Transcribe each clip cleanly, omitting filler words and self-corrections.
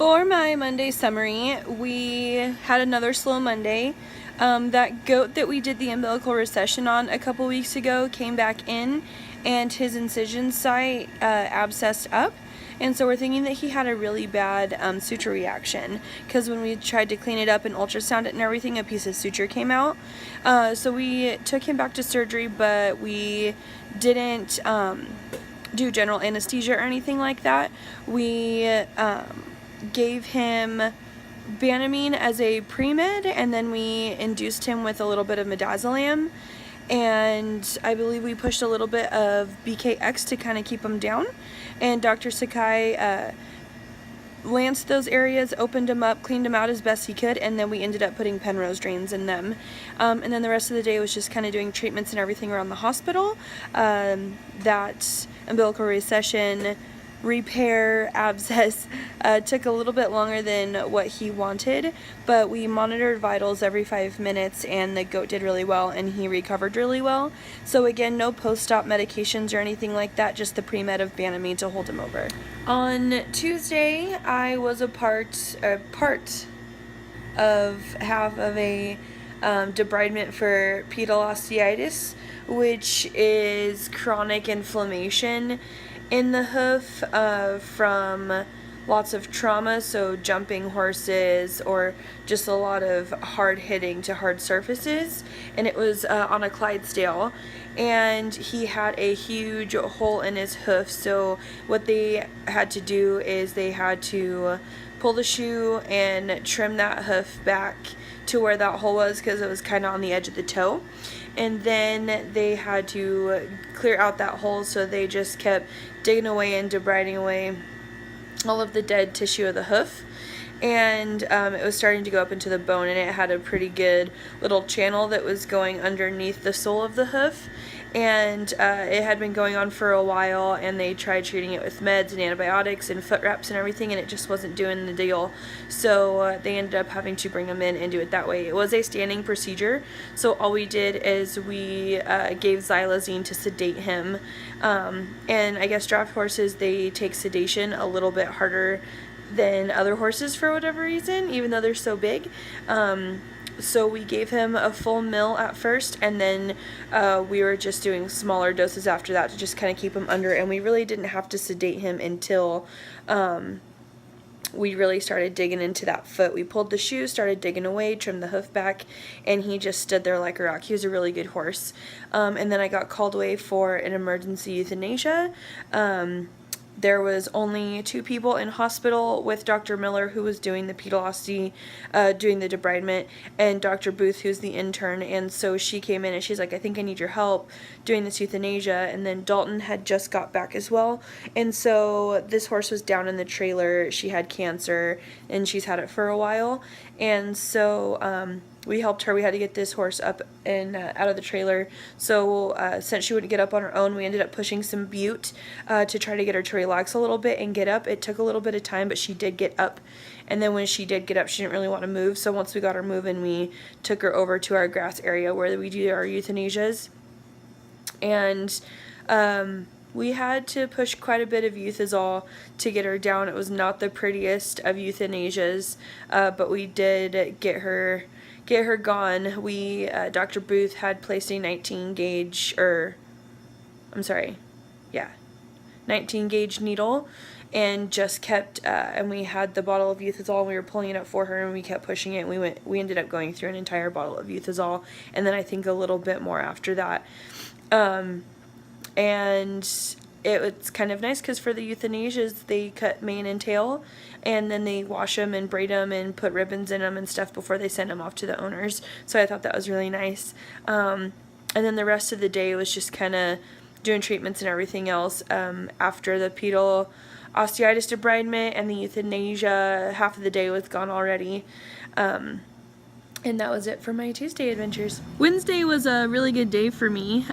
For my Monday summary, we had another slow Monday. That goat that we did the umbilical recession on a couple weeks ago came back in, and his incision site abscessed up. And so we're thinking that he had a really bad suture reaction, because when we tried to clean it up and ultrasound it and everything, a piece of suture came out. So we took him back to surgery, but we didn't do general anesthesia or anything like that. We gave him Banamine as a pre-med, and then we induced him with a little bit of midazolam, and I believe we pushed a little bit of BKX to kind of keep him down. And Dr. Sakai lanced those areas, opened them up, cleaned them out as best he could, and then we ended up putting Penrose drains in them. And then the rest of the day was just kind of doing treatments and everything around the hospital. That umbilical recession repair abscess took a little bit longer than what he wanted, but we monitored vitals every 5 minutes, and the goat did really well and he recovered really well. So again, no post-op medications or anything like that, just the pre-med of Banamine to hold him over. On Tuesday, I was a part of half of a debridement for pedal osteitis, which is chronic inflammation in the hoof from lots of trauma, so jumping horses or just a lot of hard hitting to hard surfaces. And it was on a Clydesdale, and he had a huge hole in his hoof. So what they had to do is they had to pull the shoe and trim that hoof back to where that hole was, because it was kind of on the edge of the toe. And then they had to clear out that hole, so they just kept digging away and debriding away all of the dead tissue of the hoof. And it was starting to go up into the bone, and it had a pretty good little channel that was going underneath the sole of the hoof. And it had been going on for a while, and they tried treating it with meds and antibiotics and foot wraps and everything, and it just wasn't doing the deal. So they ended up having to bring him in and do it that way. It was a standing procedure, so all we did is we gave xylazine to sedate him. And I guess draft horses, they take sedation a little bit harder than other horses for whatever reason, even though they're so big. So we gave him a full mil at first, and then we were just doing smaller doses after that to just kind of keep him under, and we really didn't have to sedate him until we really started digging into that foot. We pulled the shoe, started digging away, trimmed the hoof back, and he just stood there like a rock. He was a really good horse. And then I got called away for an emergency euthanasia. There was only 2 people in hospital with Dr. Miller, who was doing the pedal oste, doing the debridement, and Dr. Booth, who's the intern. And so she came in and she's like, I think I need your help doing this euthanasia. And then Dalton had just got back as well. And so this horse was down in the trailer. She had cancer, and she's had it for a while. And so we helped her. We had to get this horse up and out of the trailer. So since she wouldn't get up on her own, we ended up pushing some bute to try to get her to relax a little bit and get up. It took a little bit of time, but she did get up. And then when she did get up, she didn't really want to move. So once we got her moving, we took her over to our grass area where we do our euthanasias. And we had to push quite a bit of euthazol to get her down. It was not the prettiest of euthanasias, but we did get her gone. We Dr. Booth had placed a 19 gauge needle, and just kept and we had the bottle of euthazol, and we were pulling it up for her, and we kept pushing it, and we ended up going through an entire bottle of euthazol, and then I think a little bit more after that. And it's kind of nice because for the euthanasias, they cut mane and tail, and then they wash them and braid them and put ribbons in them and stuff before they send them off to the owners. So I thought that was really nice. And then the rest of the day was just kind of doing treatments and everything else. After the pedal osteitis debridement and the euthanasia, half of the day was gone already. And that was it for my Tuesday adventures. Wednesday was a really good day for me.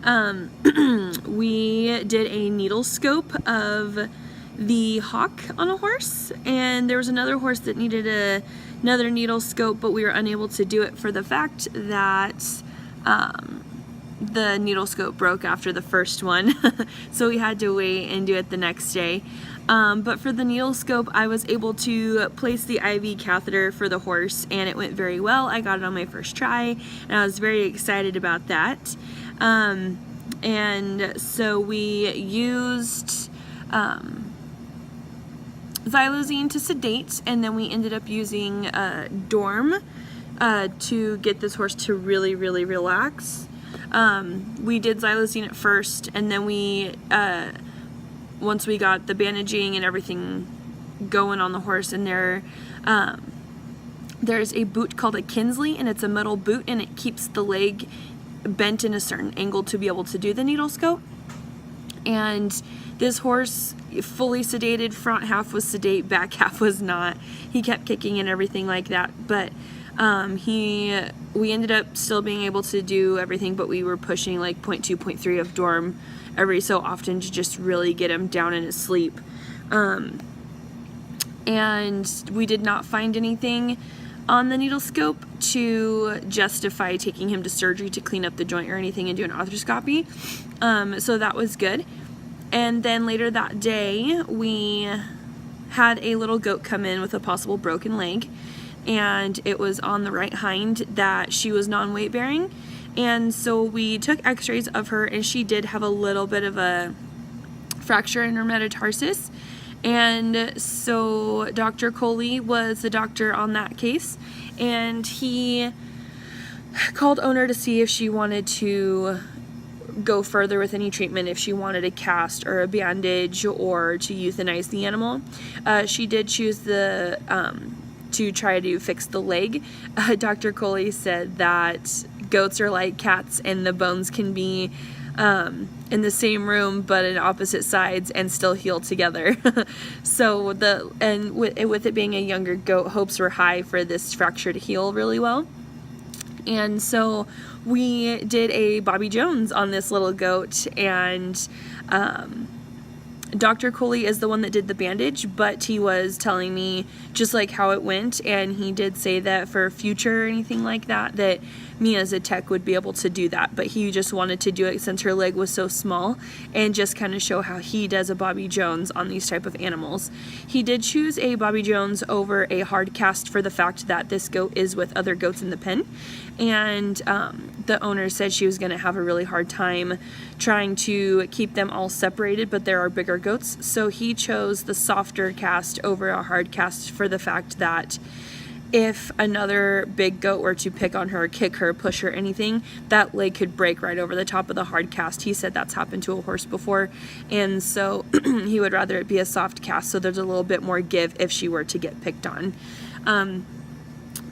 We did a needle scope of the hock on a horse, and there was another horse that needed another needle scope, but we were unable to do it for the fact that the needle scope broke after the first one. So we had to wait and do it the next day. But for the needle scope, I was able to place the IV catheter for the horse, and it went very well. I got it on my first try, and I was very excited about that. And so we used xylazine to sedate, and then we ended up using Dorm to get this horse to really, really relax. We did xylazine at first, and then we once we got the bandaging and everything going on the horse, and there's a boot called a Kinsley, and it's a metal boot, and it keeps the leg bent in a certain angle to be able to do the needle scope. And this horse, fully sedated, front half was sedate, back half was not. He kept kicking and everything like that, but we ended up still being able to do everything, but we were pushing like 0.2, 0.3 of Dorm every so often to just really get him down in his sleep. And we did not find anything on the needle scope to justify taking him to surgery to clean up the joint or anything and do an arthroscopy. So that was good. And then later that day, we had a little goat come in with a possible broken leg, and it was on the right hind that she was non-weight bearing. And so we took x-rays of her, and she did have a little bit of a fracture in her metatarsus. And so Dr. Coley was the doctor on that case, and he called owner to see if she wanted to go further with any treatment, if she wanted a cast or a bandage or to euthanize the animal. She did choose to try to fix the leg. Dr. Coley said that goats are like cats, and the bones can be in the same room but in opposite sides and still heal together. So with it being a younger goat, hopes were high for this fracture to heal really well. And so we did a Bobby Jones on this little goat, and Dr. Coley is the one that did the bandage, but he was telling me just like how it went, and he did say that for future or anything like that, that me as a tech would be able to do that, but he just wanted to do it since her leg was so small and just kind of show how he does a Bobby Jones on these type of animals. He did choose a Bobby Jones over a hard cast for the fact that this goat is with other goats in the pen, and the owner said she was going to have a really hard time trying to keep them all separated, but there are bigger goats, so he chose the softer cast over a hard cast for the fact that if another big goat were to pick on her, kick her, push her, anything, that leg could break right over the top of the hard cast. He said that's happened to a horse before, and so he would rather it be a soft cast so there's a little bit more give if she were to get picked on.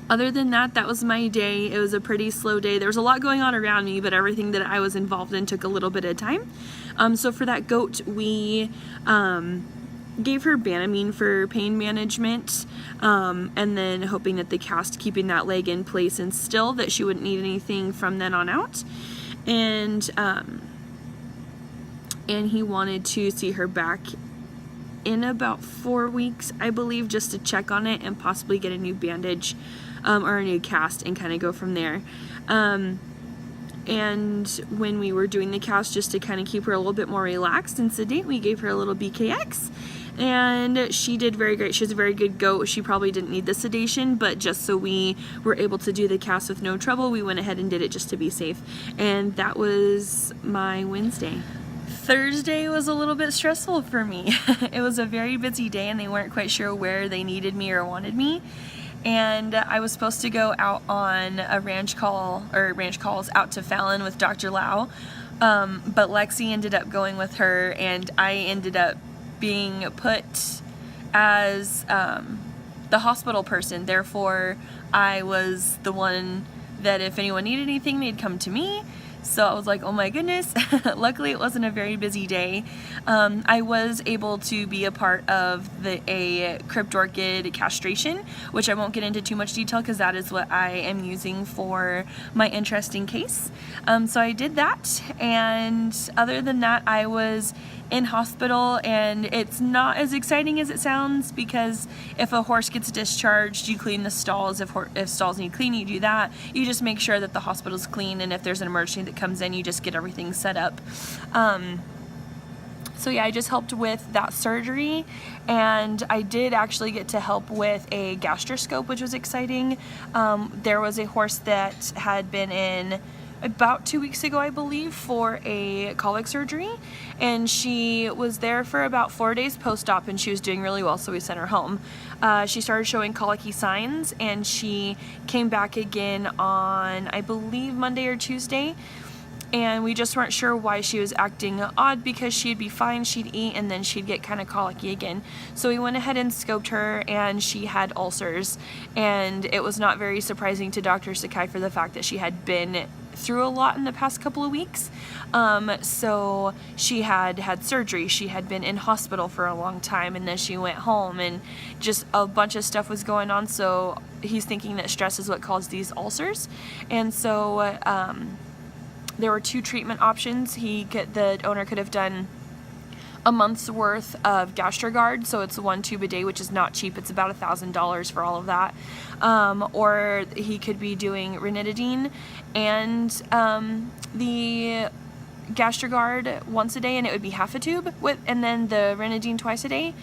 Other than that, that was my day. It was a pretty slow day. There was a lot going on around me, but everything that I was involved in took a little bit of time. So for that goat, we gave her Banamine for pain management, and then hoping that the cast, keeping that leg in place and still, that she wouldn't need anything from then on out. And he wanted to see her back in about 4 weeks, I believe, just to check on it and possibly get a new bandage or a new cast and kind of go from there. And when we were doing the cast, just to kind of keep her a little bit more relaxed and sedate, we gave her a little BKX, and she did very great. She was a very good goat. She probably didn't need the sedation, but just so we were able to do the cast with no trouble, we went ahead and did it just to be safe. And that was my Wednesday. Thursday was a little bit stressful for me. It was a very busy day, and they weren't quite sure where they needed me or wanted me. And I was supposed to go out on a ranch calls out to Fallon with Dr. Lau, but Lexi ended up going with her, and I ended up being put as the hospital person. Therefore, I was the one that if anyone needed anything, they'd come to me. So I was like, oh my goodness. Luckily, it wasn't a very busy day. I was able to be a part of a cryptorchid castration, which I won't get into too much detail because that is what I am using for my interesting case. So I did that, and other than that, I was in hospital, and it's not as exciting as it sounds, because if a horse gets discharged, you clean the stalls. If stalls need cleaning, you do that. You just make sure that the hospital's clean, and if there's an emergency that comes in, you just get everything set up. So yeah, I just helped with that surgery, and I did actually get to help with a gastroscope, which was exciting. There was a horse that had been in about 2 weeks ago, I believe, for a colic surgery, and she was there for about 4 days post-op, and she was doing really well, so we sent her home. She started showing colicky signs, and she came back again on, I believe, Monday or Tuesday. And we just weren't sure why she was acting odd, because she'd be fine, she'd eat, and then she'd get kind of colicky again. So we went ahead and scoped her, and she had ulcers. And it was not very surprising to Dr. Sakai for the fact that she had been through a lot in the past couple of weeks. So she had had surgery, she had been in hospital for a long time, and then she went home, and just a bunch of stuff was going on. So he's thinking that stress is what caused these ulcers. And so there were 2 treatment options. The owner could have done a month's worth of GastroGuard, so it's 1 tube a day, which is not cheap. It's about $1,000 for all of that. Or he could be doing ranitidine and the GastroGuard once a day, and it would be half a tube, and then the ranitidine twice a day.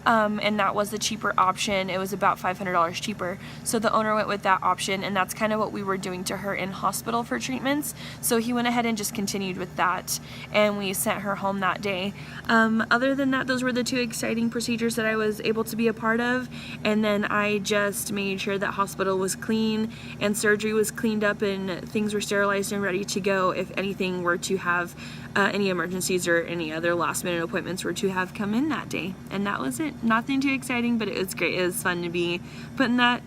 And that was the cheaper option. It was about $500 cheaper. So the owner went with that option, and that's kind of what we were doing to her in hospital for treatments. So he went ahead and just continued with that, and we sent her home that day. Other than that, those were the 2 exciting procedures that I was able to be a part of. And then I just made sure that hospital was clean and surgery was cleaned up and things were sterilized and ready to go if anything were to have any emergencies or any other last minute appointments were to have come in that day. And that was it. Nothing too exciting, but it was great. It was fun to be put in that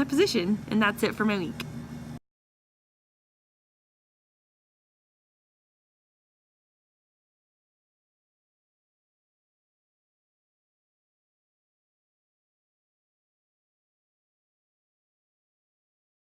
position. And that's it for my week.